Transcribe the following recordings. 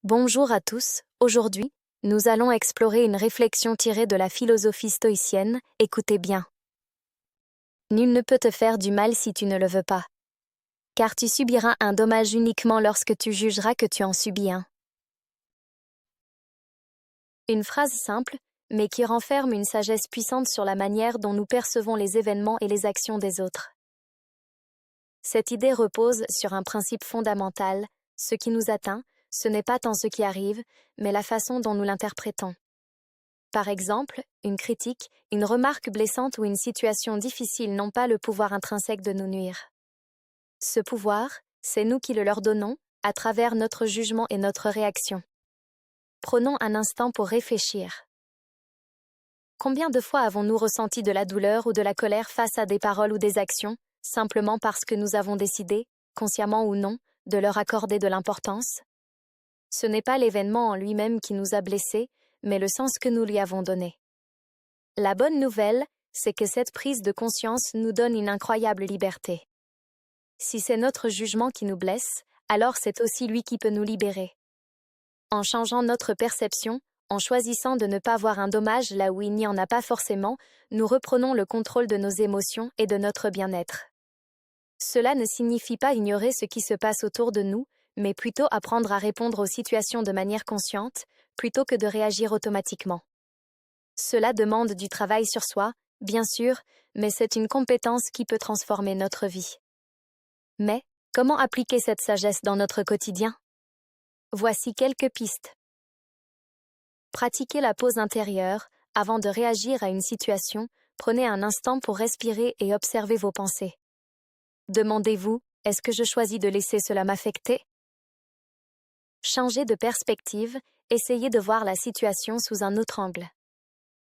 Bonjour à tous, aujourd'hui, nous allons explorer une réflexion tirée de la philosophie stoïcienne, écoutez bien. Nul ne peut te faire du mal si tu ne le veux pas. Car tu subiras un dommage uniquement lorsque tu jugeras que tu en subis un. Une phrase simple, mais qui renferme une sagesse puissante sur la manière dont nous percevons les événements et les actions des autres. Cette idée repose sur un principe fondamental, ce qui nous atteint, ce n'est pas tant ce qui arrive, mais la façon dont nous l'interprétons. Par exemple, une critique, une remarque blessante ou une situation difficile n'ont pas le pouvoir intrinsèque de nous nuire. Ce pouvoir, c'est nous qui le leur donnons, à travers notre jugement et notre réaction. Prenons un instant pour réfléchir. Combien de fois avons-nous ressenti de la douleur ou de la colère face à des paroles ou des actions, simplement parce que nous avons décidé, consciemment ou non, de leur accorder de l'importance? Ce n'est pas l'événement en lui-même qui nous a blessés, mais le sens que nous lui avons donné. La bonne nouvelle, c'est que cette prise de conscience nous donne une incroyable liberté. Si c'est notre jugement qui nous blesse, alors c'est aussi lui qui peut nous libérer. En changeant notre perception, en choisissant de ne pas voir un dommage là où il n'y en a pas forcément, nous reprenons le contrôle de nos émotions et de notre bien-être. Cela ne signifie pas ignorer ce qui se passe autour de nous, mais plutôt apprendre à répondre aux situations de manière consciente, plutôt que de réagir automatiquement. Cela demande du travail sur soi, bien sûr, mais c'est une compétence qui peut transformer notre vie. Mais, comment appliquer cette sagesse dans notre quotidien? Voici quelques pistes. Pratiquez la pause intérieure. Avant de réagir à une situation, prenez un instant pour respirer et observer vos pensées. Demandez-vous, est-ce que je choisis de laisser cela m'affecter? Changez de perspective, essayez de voir la situation sous un autre angle.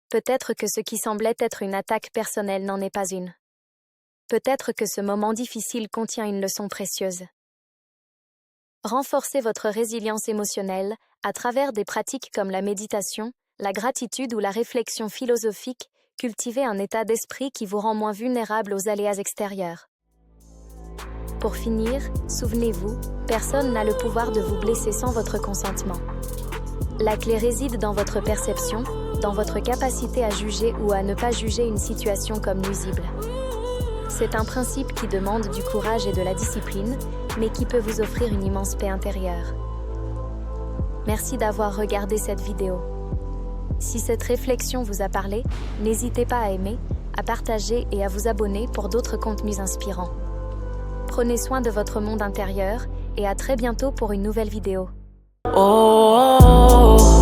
Peut-être que ce qui semblait être une attaque personnelle n'en est pas une. Peut-être que ce moment difficile contient une leçon précieuse. Renforcez votre résilience émotionnelle à travers des pratiques comme la méditation, la gratitude ou la réflexion philosophique. Cultivez un état d'esprit qui vous rend moins vulnérable aux aléas extérieurs. Pour finir, souvenez-vous, personne n'a le pouvoir de vous blesser sans votre consentement. La clé réside dans votre perception, dans votre capacité à juger ou à ne pas juger une situation comme nuisible. C'est un principe qui demande du courage et de la discipline, mais qui peut vous offrir une immense paix intérieure. Merci d'avoir regardé cette vidéo. Si cette réflexion vous a parlé, n'hésitez pas à aimer, à partager et à vous abonner pour d'autres contenus inspirants. Prenez soin de votre monde intérieur et à très bientôt pour une nouvelle vidéo. Oh, oh, oh.